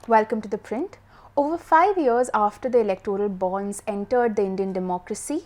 Welcome to ThePrint. Over 5 years after the electoral bonds entered the Indian democracy,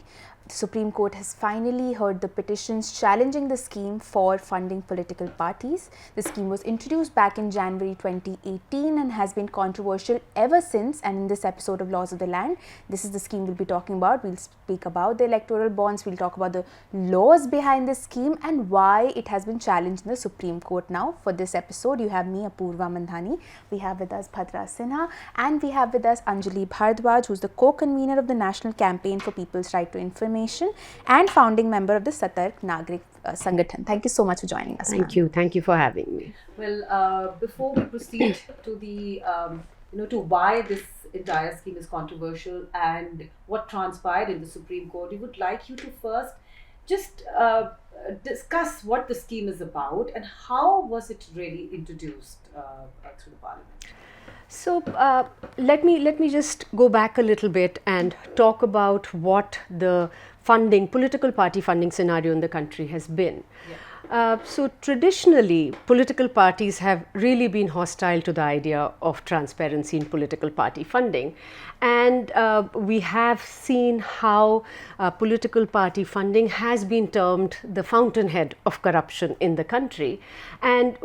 the Supreme Court has finally heard the petitions challenging the scheme for funding political parties. The scheme was introduced back in January 2018 and has been controversial ever since. And in this episode of Laws of the Land, this is the scheme we'll be talking about. We'll speak about the electoral bonds, we'll talk about the laws behind this scheme and why it has been challenged in the Supreme Court now. For this episode, you have me, Apoorva Mandhani. We have with us Bhadra, Sinha, and we have with us Anjali Bhardwaj, who's the co-convener of the National Campaign for People's Right to Information and founding member of the Satark Nagrik Sangathan. Thank you so much for joining us. Thank you. Thank you for having me. Well, before we proceed to the, to why this entire scheme is controversial and what transpired in the Supreme Court, we would like you to first just discuss what the scheme is about and how was it really introduced through the Parliament. So let me just go back a little bit and talk about what the political party funding scenario in the country has been. Yeah. So traditionally, political parties have really been hostile to the idea of transparency in political party funding. And we have seen how political party funding has been termed the fountainhead of corruption in the country. And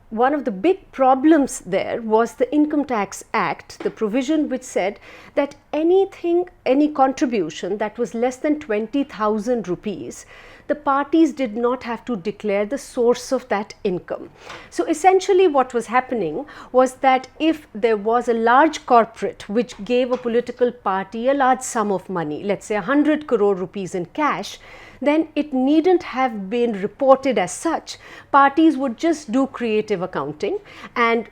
one of the big problems there was the Income Tax Act, the provision which said that any contribution that was less than 20,000 rupees, the parties did not have to declare the source of that income. So essentially what was happening was that if there was a large corporate which gave a political party a large sum of money, let's say 100 crore rupees in cash, then it needn't have been reported as such. Parties would just do creative accounting and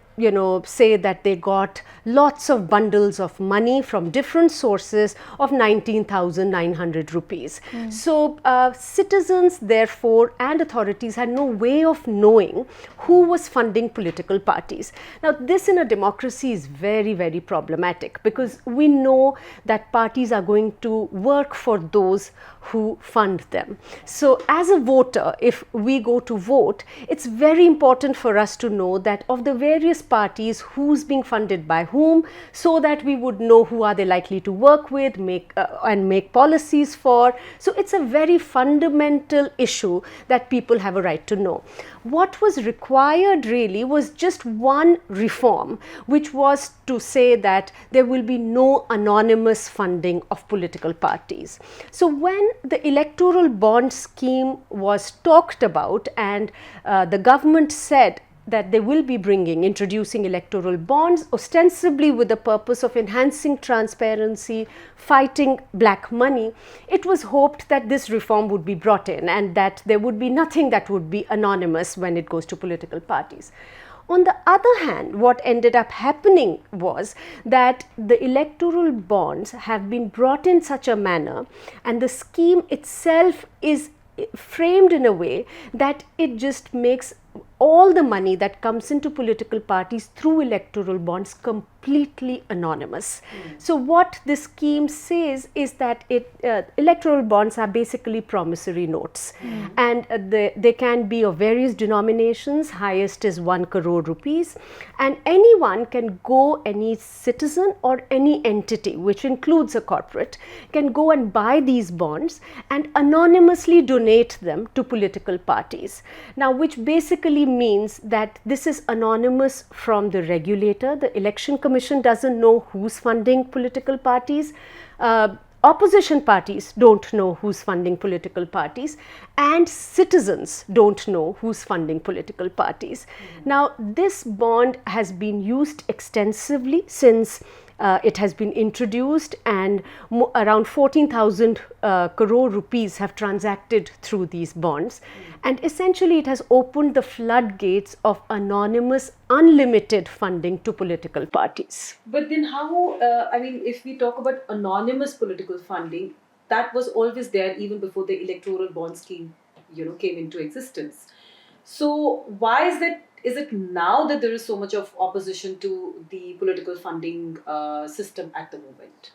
say that they got lots of bundles of money from different sources of 19,900 rupees. So citizens therefore and authorities had no way of knowing who was funding political parties. Now this in a democracy is very, very problematic because we know that parties are going to work for those who fund them. So as a voter, if we go to vote, it's very important for us to know that of the various parties, who's being funded by whom, so that we would know who are they likely to work with, make policies for. So it's a very fundamental issue that people have a right to know. What was required really was just one reform, which was to say that there will be no anonymous funding of political parties. So when the electoral bond scheme was talked about and the government said that they will be introducing electoral bonds ostensibly with the purpose of enhancing transparency, fighting black money, it was hoped that this reform would be brought in and that there would be nothing that would be anonymous when it goes to political parties. On the other hand, what ended up happening was that the electoral bonds have been brought in such a manner and the scheme itself is framed in a way that it just makes all the money that comes into political parties through electoral bonds completely anonymous. So what this scheme says is that electoral bonds are basically promissory notes and they can be of various denominations, highest is 1 crore rupees, and anyone can go, any citizen or any entity which includes a corporate can go and buy these bonds and anonymously donate them to political parties. Now which basically means that this is anonymous from the regulator. The Election Commission doesn't know who's funding political parties. Opposition parties don't know who's funding political parties and citizens don't know who's funding political parties. Now this bond has been used extensively since it has been introduced and around 14,000 crore rupees have transacted through these bonds and essentially it has opened the floodgates of anonymous unlimited funding to political parties. But then how, if we talk about anonymous political funding, that was always there even before the electoral bond scheme, came into existence. So why is that? Is it now that there is so much of opposition to the political funding system at the moment?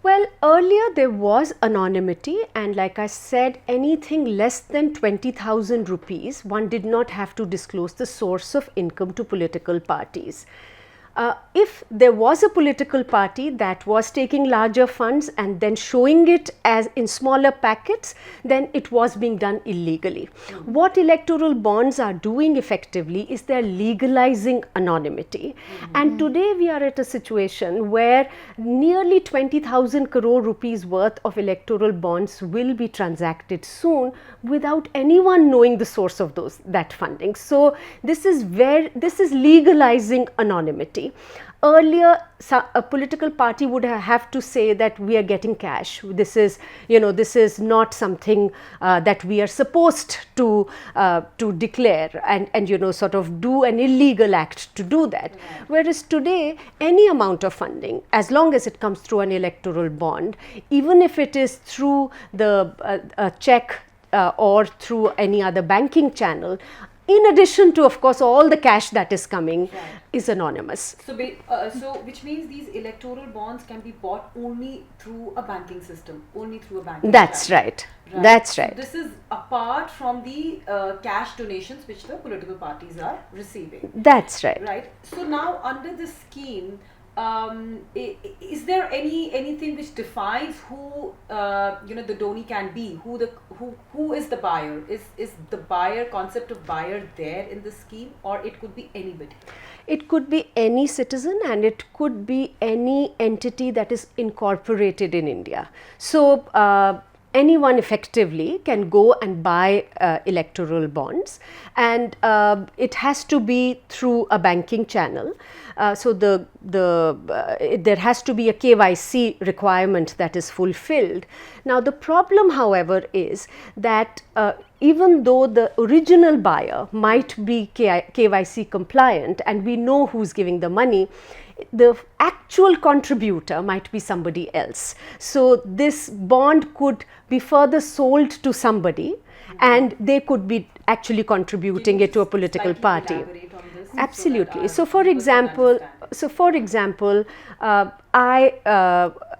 Well, earlier there was anonymity and like I said, anything less than 20,000 rupees, one did not have to disclose the source of income to political parties. If there was a political party that was taking larger funds and then showing it as in smaller packets, then it was being done illegally. What electoral bonds are doing effectively is they're legalizing anonymity. And today we are at a situation where nearly 20,000 crore rupees worth of electoral bonds will be transacted soon without anyone knowing the source of that funding. So this is legalizing anonymity. Earlier, a political party would have to say that we are getting cash. This is not something that we are supposed to declare and sort of do an illegal act to do that. Whereas today, any amount of funding, as long as it comes through an electoral bond, even if it is through the check or through any other banking channel, in addition to, of course, all the cash that is coming, is anonymous. So, which means these electoral bonds can be bought only through a banking system, only through a banking. That's channel. right. That's right. So this is apart from the cash donations which the political parties are receiving. That's right. Right. So now under this scheme, is there anything which defines who the donee can be? Who is the buyer? Is the buyer concept of buyer there in the scheme, or it could be anybody? It could be any citizen and it could be any entity that is incorporated in India. So anyone effectively can go and buy electoral bonds, and it has to be through a banking channel. So there has to be a KYC requirement that is fulfilled. Now the problem, however, is that even though the original buyer might be KYC compliant and we know who's giving the money, the actual contributor might be somebody else. So this bond could be further sold to somebody and they could be actually contributing it to a political party. Absolutely. So for example, I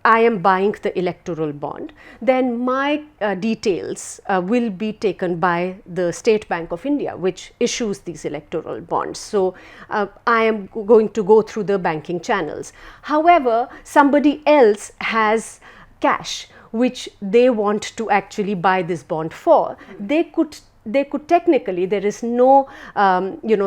am buying the electoral bond, then my details will be taken by the State Bank of India, which issues these electoral bonds. So I am going to go through the banking channels. However, somebody else has cash which they want to actually buy this bond for. They could technically, there is no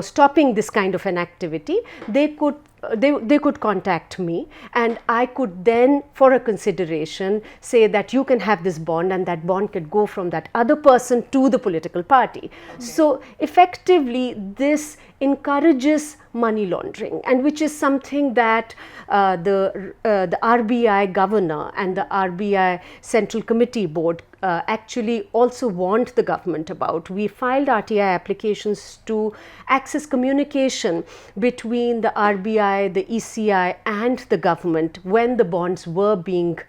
stopping this kind of an activity. They could contact me and I could then, for a consideration, say that you can have this bond, and that bond could go from that other person to the political party. Okay. So effectively this encourages money laundering, and which is something that the RBI governor and the RBI Central Committee Board actually also warned the government about. We filed RTI applications to access communication between the RBI, the ECI and the government when the bonds were being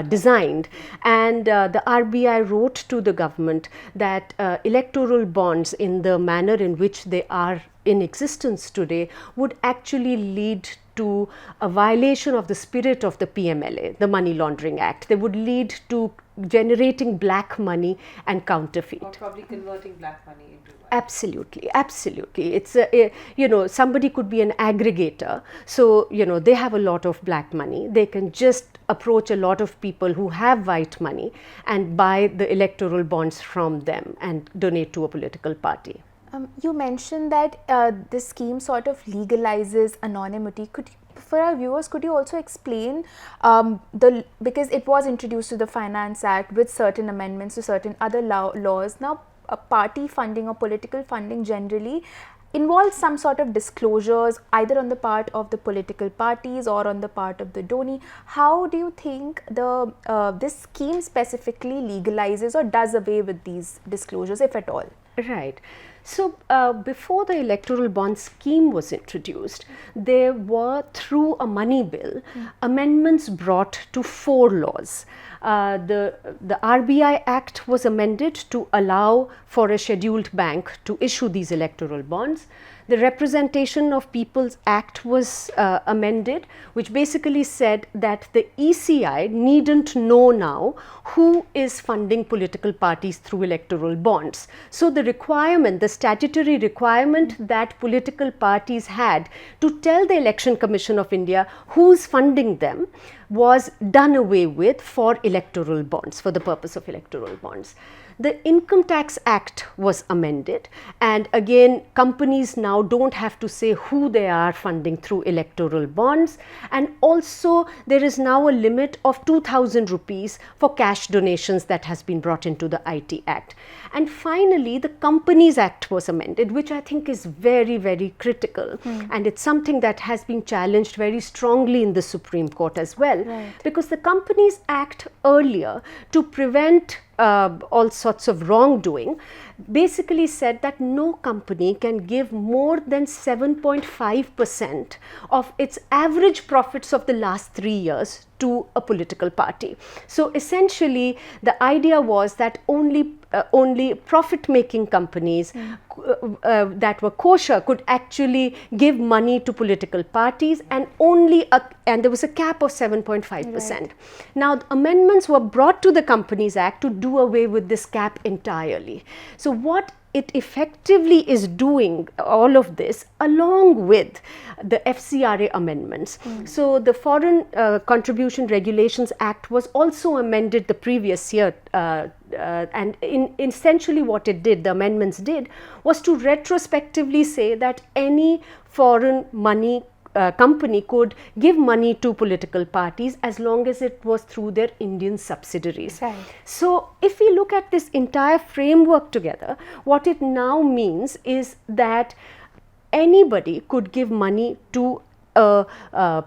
designed, and the RBI wrote to the government that electoral bonds in the manner in which they are in existence today would actually lead to a violation of the spirit of the PMLA, the Money Laundering Act. They would lead to generating black money and counterfeit. Or probably converting black money into white. Absolutely, absolutely. It's somebody could be an aggregator. So, they have a lot of black money. They can just approach a lot of people who have white money and buy the electoral bonds from them and donate to a political party. You mentioned that this scheme sort of legalizes anonymity. For our viewers, could you also explain because it was introduced to the Finance Act with certain amendments to certain other laws. Now, party funding or political funding generally involves some sort of disclosures either on the part of the political parties or on the part of the donee. How do you think this scheme specifically legalizes or does away with these disclosures, if at all? Right. So, before the electoral bond scheme was introduced, there were, through a money bill, amendments brought to 4 laws. The RBI Act was amended to allow for a scheduled bank to issue these electoral bonds. The Representation of People's Act was amended, which basically said that the ECI needn't know now who is funding political parties through electoral bonds. So the requirement, the statutory requirement that political parties had to tell the Election Commission of India who's funding them was done away with for electoral bonds, for the purpose of electoral bonds. The Income Tax Act was amended, and again companies now don't have to say who they are funding through electoral bonds, and also there is now a limit of 2,000 rupees for cash donations that has been brought into the IT Act. And finally the Companies Act was amended, which I think is very, very critical, and it's something that has been challenged very strongly in the Supreme Court as well, because the Companies Act earlier, to prevent all sorts of wrongdoing, basically said that no company can give more than 7.5% of its average profits of the last 3 years to a political party. So essentially the idea was that only profit-making companies that were kosher could actually give money to political parties, and and there was a cap of 7.5%. Now amendments were brought to the Companies Act to do away with this cap entirely. So what it effectively is doing all of this along with the FCRA amendments. So the Foreign Contribution Regulations Act was also amended the previous year, and essentially what it did, the amendments did, was to retrospectively say that any foreign money company could give money to political parties as long as it was through their Indian subsidiaries. So if we look at this entire framework together, what it now means is that anybody could give money to a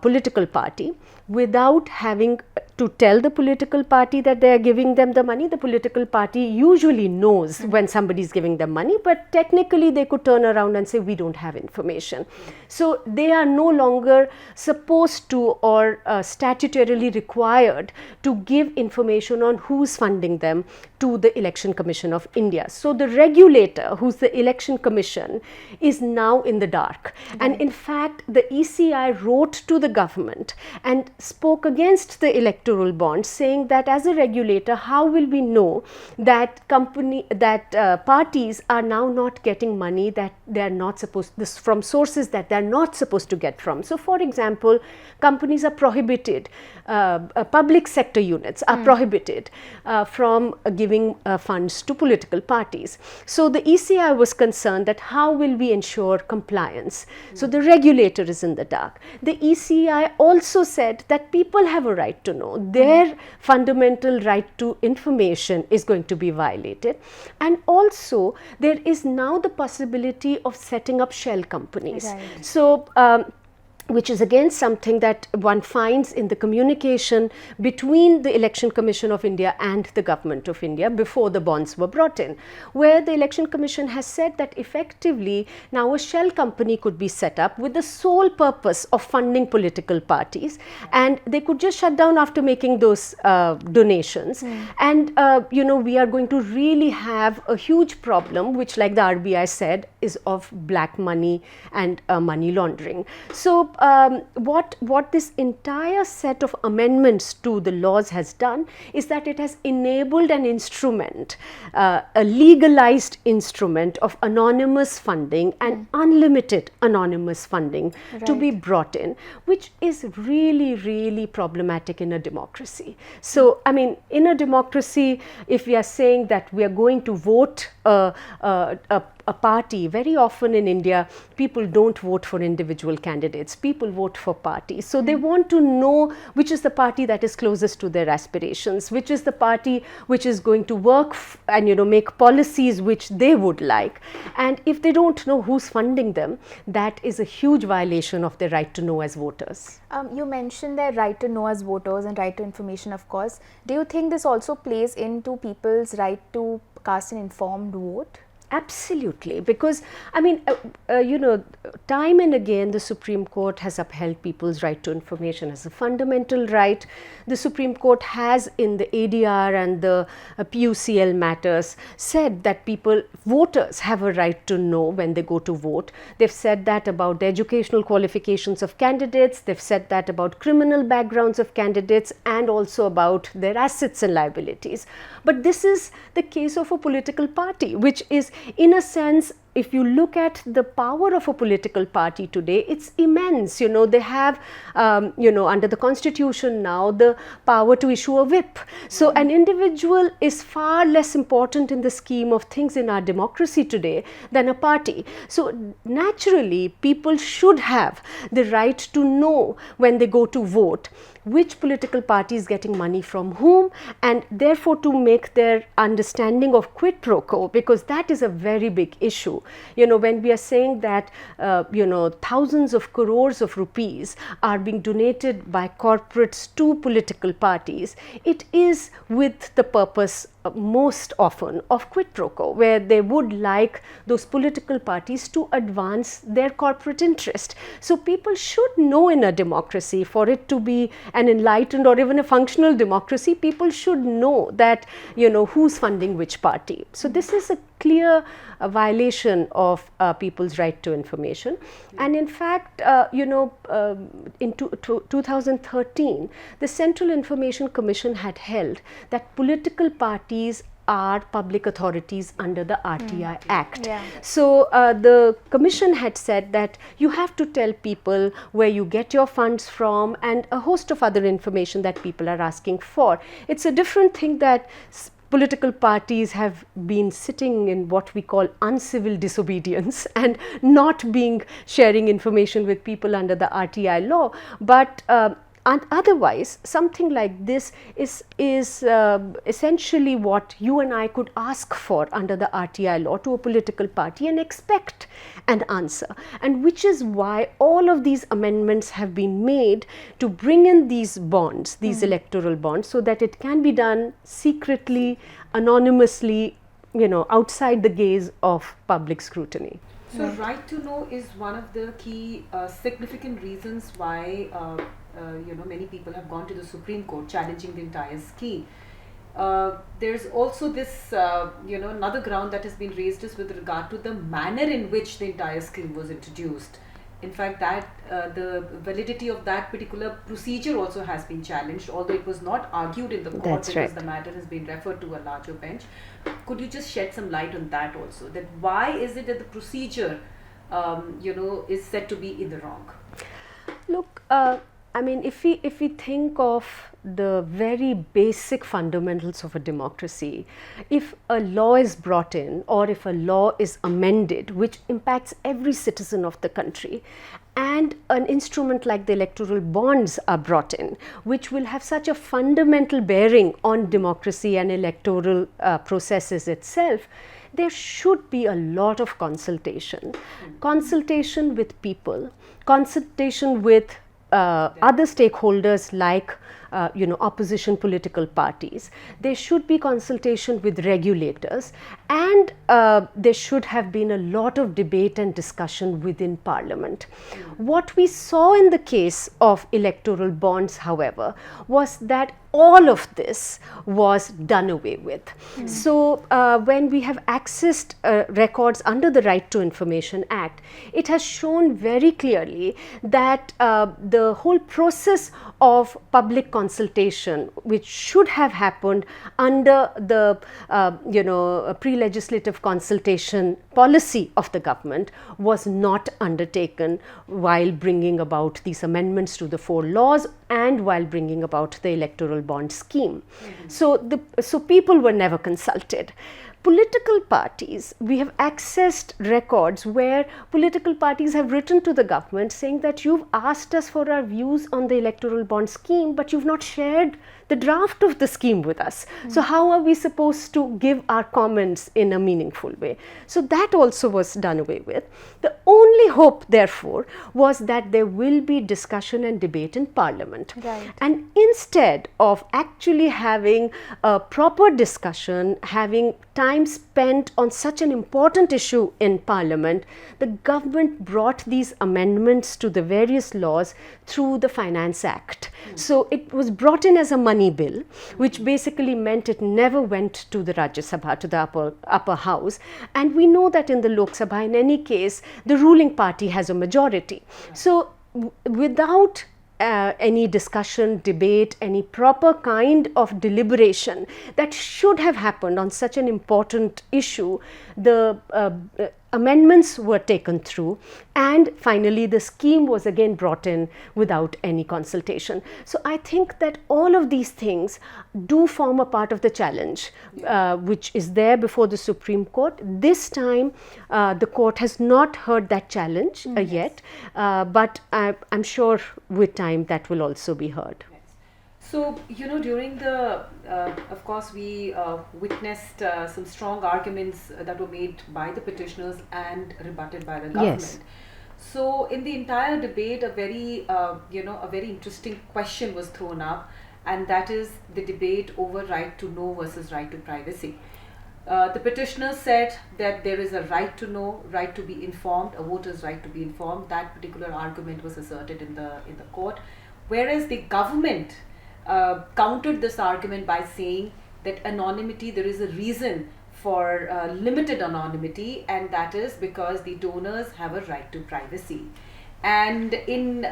political party without having to tell the political party that they are giving them the money. The political party usually knows when somebody is giving them money, but technically they could turn around and say, we don't have information. So they are no longer supposed to or statutorily required to give information on who's funding them to the Election Commission of India. So the regulator, who's the Election Commission, is now in the dark. And in fact, the ECI wrote to the government and spoke against the electoral bonds, saying that as a regulator, how will we know that parties are now not getting money that they are not supposed from sources that they are not supposed to get from. So for example, companies are prohibited, public sector units are prohibited from giving funds to political parties. So the ECI was concerned that how will we ensure compliance? So the regulator is in the dark. The ECI also said that people have a right to know. Their fundamental right to information is going to be violated. And also there is now the possibility of setting up shell companies. So which is again something that one finds in the communication between the Election Commission of India and the Government of India before the bonds were brought in, where the Election Commission has said that effectively now a shell company could be set up with the sole purpose of funding political parties, and they could just shut down after making those donations. And we are going to really have a huge problem, which, like the RBI said, is of black money and money laundering. So what this entire set of amendments to the laws has done is that it has enabled an instrument, a legalized instrument of anonymous funding and unlimited anonymous funding to be brought in, which is really, really problematic in a democracy. So, I mean, in a democracy, if we are saying that we are going to vote a party, very often in India, people don't vote for individual candidates, people vote for parties. So they want to know which is the party that is closest to their aspirations, which is the party which is going to work and make policies which they would like. And if they don't know who's funding them, that is a huge violation of their right to know as voters. You mentioned their right to know as voters and right to information, of course. Do you think this also plays into people's right to cast an informed vote? Absolutely, because I mean, time and again the Supreme Court has upheld people's right to information as a fundamental right. The Supreme Court has, in the ADR and the PUCL matters, said that voters have a right to know when they go to vote. They've said that about the educational qualifications of candidates, they've said that about criminal backgrounds of candidates, and also about their assets and liabilities. But this is the case of a political party, which is in a sense if you look at the power of a political party today, it's immense. They have, under the constitution now, the power to issue a whip. So an individual is far less important in the scheme of things in our democracy today than a party. So naturally, people should have the right to know when they go to vote which political party is getting money from whom, and therefore to make their understanding of quid pro quo, because that is a very big issue. When we are saying that thousands of crores of rupees are being donated by corporates to political parties, it is with the purpose most often of quid pro quo, where they would like those political parties to advance their corporate interest. So people should know, in a democracy, for it to be an enlightened or even a functional democracy, people should know that who's funding which party. So this is a clear violation of people's right to information. And in fact, in 2013, the Central Information Commission had held that political parties are public authorities under the RTI Act. Yeah. So the commission had said that you have to tell people where you get your funds from and a host of other information that people are asking for. It's a different thing that political parties have been sitting in what we call uncivil disobedience and not sharing information with people under the RTI law, but and otherwise, something like this is essentially what you and I could ask for under the RTI law to a political party and expect an answer. And which is why all of these amendments have been made to bring in these bonds, these electoral bonds, so that it can be done secretly, anonymously, outside the gaze of public scrutiny. So right to know is one of the key significant reasons why many people have gone to the Supreme Court challenging the entire scheme. There's also this another ground that has been raised is with regard to the manner in which the entire scheme was introduced. In fact, that the validity of that particular procedure also has been challenged, although it was not argued in the court. That's because right. The matter has been referred to a larger bench. Could you just shed some light on that also? That why is it that the procedure, is said to be in the wrong? Look, if we think of the very basic fundamentals of a democracy, if a law is brought in or if a law is amended which impacts every citizen of the country, and an instrument like the electoral bonds are brought in, which will have such a fundamental bearing on democracy and electoral processes itself, there should be a lot of consultation. Consultation with people, consultation with other stakeholders like opposition political parties. There should be consultation with regulators, and there should have been a lot of debate and discussion within Parliament. What we saw in the case of electoral bonds, however, was that all of this was done away with. So when we have accessed records under the Right to Information Act, it has shown very clearly that the whole process of public consultation, which should have happened under the pre-legislative consultation policy of the government, was not undertaken while bringing about these amendments to the 4 laws and while bringing about the electoral bond scheme. So people were never consulted. Political parties, we have accessed records where political parties have written to the government saying that you've asked us for our views on the electoral bond scheme, but you've not shared the draft of the scheme with us. So how are we supposed to give our comments in a meaningful way? So that also was done away with. The only hope, therefore, was that there will be discussion and debate in Parliament. Right. And instead of actually having a proper discussion, having time spent on such an important issue in Parliament, the government brought these amendments to the various laws through the Finance Act. So it was brought in as a money bill, which basically meant it never went to the Rajya Sabha, to the upper house. And we know that in the Lok Sabha, in any case, the ruling party has a majority. So without any discussion, debate, any proper kind of deliberation that should have happened on such an important issue, the amendments were taken through, and finally the scheme was again brought in without any consultation. So I think that all of these things do form a part of the challenge, which is there before the Supreme Court. This time the court has not heard that challenge yet, but I'm sure with time that will also be heard. So, during the, of course, we witnessed some strong arguments that were made by the petitioners and rebutted by the government. Yes. So, in the entire debate, a very interesting question was thrown up, and that is the debate over right to know versus right to privacy. The petitioners said that there is a right to know, right to be informed, a voter's right to be informed. That particular argument was asserted in the court, whereas the government countered this argument by saying that anonymity, there is a reason for limited anonymity, and that is because the donors have a right to privacy. And in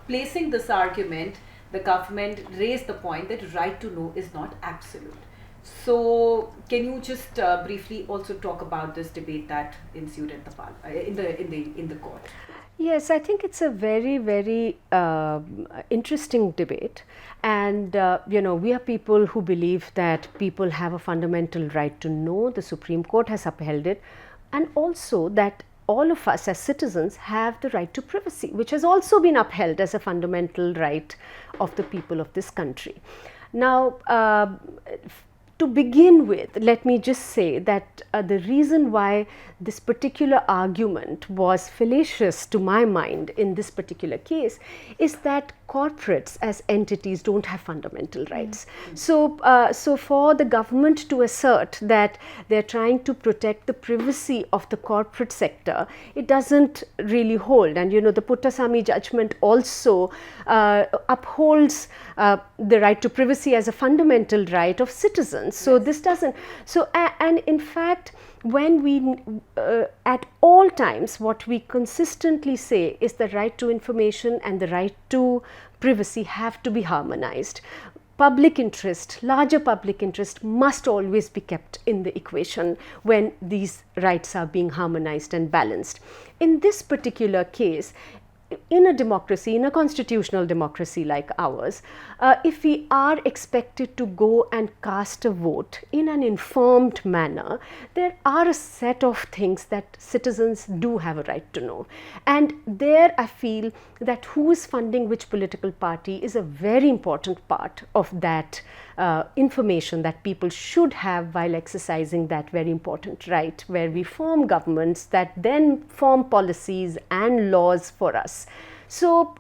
placing this argument, the government raised the point that right to know is not absolute. So, can you just briefly also talk about this debate that ensued in the court? Yes, I think it's a very, very interesting debate. And, we are people who believe that people have a fundamental right to know. The Supreme Court has upheld it. And also that all of us as citizens have the right to privacy, which has also been upheld as a fundamental right of the people of this country. Now, to begin with, let me just say that the reason why this particular argument was fallacious to my mind in this particular case is that corporates as entities don't have fundamental rights. So for the government to assert that they're trying to protect the privacy of the corporate sector, it doesn't really hold. And the Puttasamy judgment also upholds the right to privacy as a fundamental right of citizens. So this doesn't. So and in fact, when we at all times what we consistently say is the right to information and the right to privacy have to be harmonized. Public interest, larger public interest must always be kept in the equation when these rights are being harmonized and balanced. In this particular case, in a democracy, in a constitutional democracy like ours, if we are expected to go and cast a vote in an informed manner, there are a set of things that citizens do have a right to know. And there I feel that who is funding which political party is a very important part of that information that people should have while exercising that very important right, where we form governments that then form policies and laws for us. So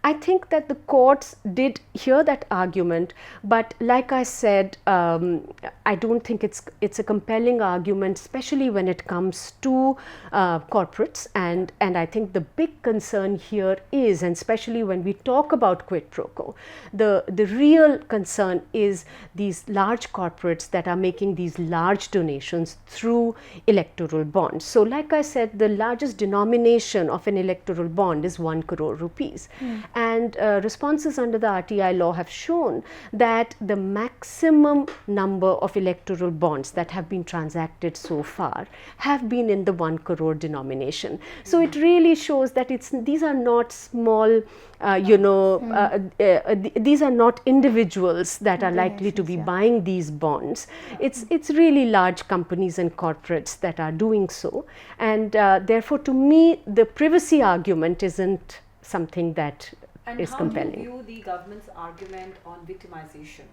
I think that the courts did hear that argument, but like I said, I don't think it's a compelling argument, especially when it comes to corporates. And I think the big concern here is, and especially when we talk about quid pro quo, the real concern is these large corporates that are making these large donations through electoral bonds. So like I said, the largest denomination of an electoral bond is 1 crore rupees. And responses under the RTI law have shown that the maximum number of electoral bonds that have been transacted so far have been in the 1 crore denomination. So it really shows that these are not small, these are not individuals that are likely to be buying these bonds. It's really large companies and corporates that are doing so. And therefore, to me, the privacy argument isn't something that is compelling. And how do you view the government's argument on victimization,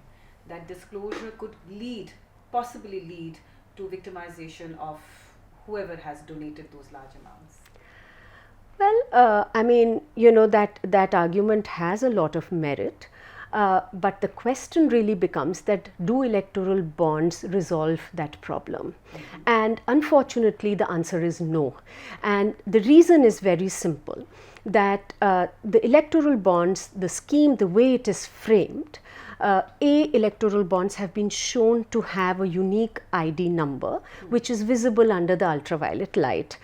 that disclosure could possibly lead to victimization of whoever has donated those large amounts? Well, I mean, that argument has a lot of merit. But the question really becomes that do electoral bonds resolve that problem? And unfortunately, the answer is no. And the reason is very simple, that the electoral bonds, the scheme, the way it is framed, electoral bonds have been shown to have a unique ID number which is visible under the ultraviolet light.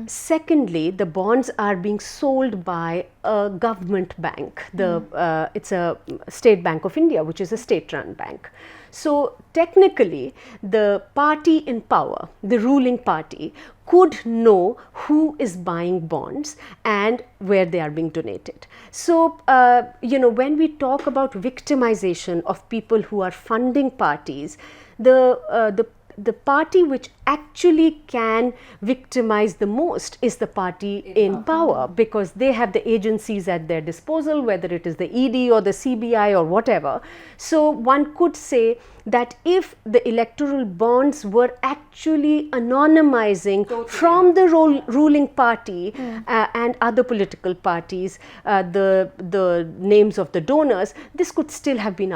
Secondly, the bonds are being sold by a government bank. It's a State Bank of India, which is a state-run bank. So technically, the party in power, the ruling party, could know who is buying bonds and where they are being donated. So, when we talk about victimization of people who are funding parties, the party which actually can victimize the most is the party in power, because they have the agencies at their disposal, whether it is the ED or the CBI or whatever. So one could say that if the electoral bonds were actually anonymizing from the ruling party and other political parties, the names of the donors, this could still have been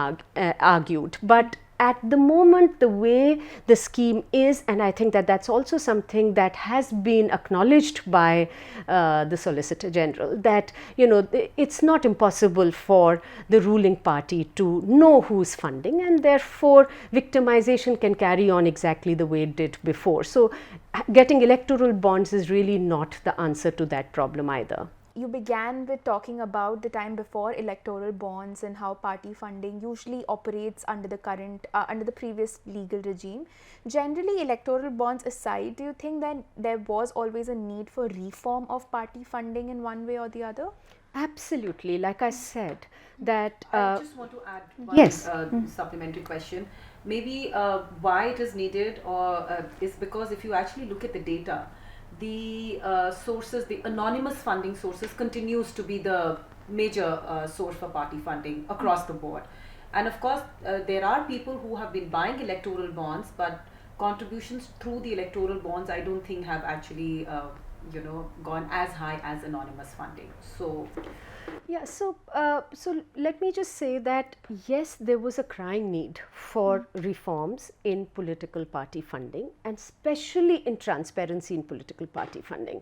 argued. But at the moment, the way the scheme is, and I think that that's also something that has been acknowledged by the Solicitor General, that it's not impossible for the ruling party to know who's funding, and therefore victimization can carry on exactly the way it did before. So getting electoral bonds is really not the answer to that problem either. You began with talking about the time before electoral bonds and how party funding usually operates under the previous legal regime. Generally, electoral bonds aside, do you think that there was always a need for reform of party funding in one way or the other? Absolutely. Like I said, that I just want to add one yes. Supplementary question. Maybe why it is needed, or is because if you actually look at the data, the sources, the anonymous funding sources, continues to be the major source for party funding across the board. And of course, there are people who have been buying electoral bonds, but contributions through the electoral bonds, I don't think have actually, gone as high as anonymous funding. So Yeah, so let me just say that yes, there was a crying need for reforms in political party funding, and especially in transparency in political party funding.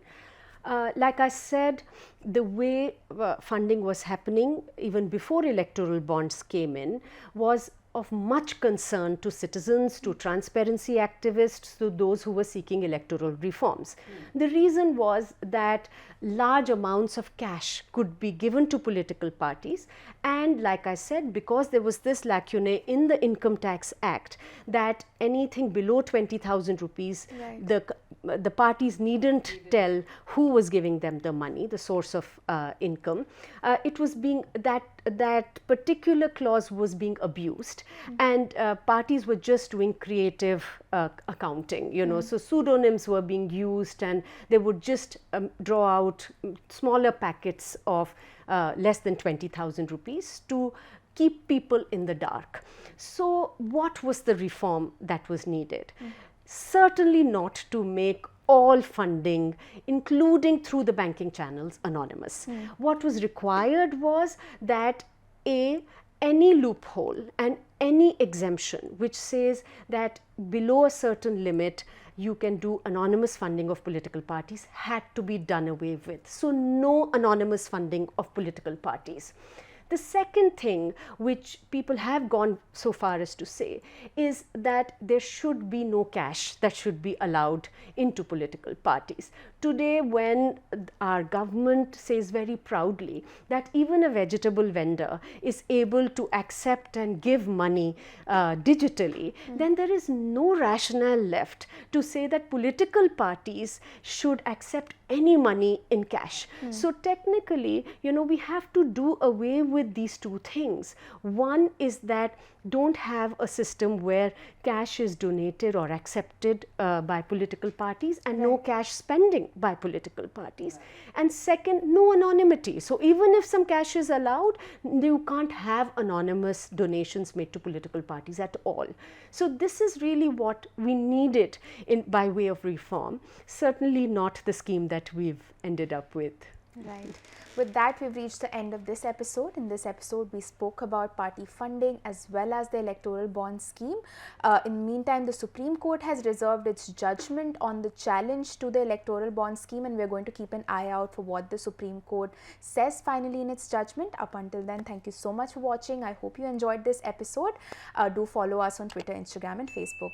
Like I said, the way funding was happening even before electoral bonds came in was of much concern to citizens, to transparency activists, to those who were seeking electoral reforms. The reason was that large amounts of cash could be given to political parties, and like I said, because there was this lacune in the Income Tax Act that anything below 20,000 rupees, the parties needn't tell who was giving them the money, the source of income. It was being that particular clause was being abused, and parties were just doing creative accounting, so pseudonyms were being used, and they would just draw out smaller packets of less than 20,000 rupees to keep people in the dark. So what was the reform that was needed? Certainly not to make all funding, including through the banking channels, anonymous. What was required was that any loophole and any exemption which says that below a certain limit you can do anonymous funding of political parties had to be done away with. So no anonymous funding of political parties. The second thing which people have gone so far as to say is that there should be no cash that should be allowed into political parties. Today, when our government says very proudly that even a vegetable vendor is able to accept and give money digitally, then there is no rationale left to say that political parties should accept any money in cash. So technically, we have to do away with these two things. One is that don't have a system where cash is donated or accepted by political parties, and no cash spending by political parties. And second, no anonymity. So even if some cash is allowed, you can't have anonymous donations made to political parties at all. So this is really what we needed by way of reform, certainly not the scheme that we've ended up with. Right. With that, we've reached the end of this episode. In this episode, we spoke about party funding as well as the electoral bond scheme. In the meantime, the Supreme Court has reserved its judgment on the challenge to the electoral bond scheme, and we're going to keep an eye out for what the Supreme Court says finally in its judgment. Up until then, thank you so much for watching. I hope you enjoyed this episode. Do follow us on Twitter, Instagram, and Facebook.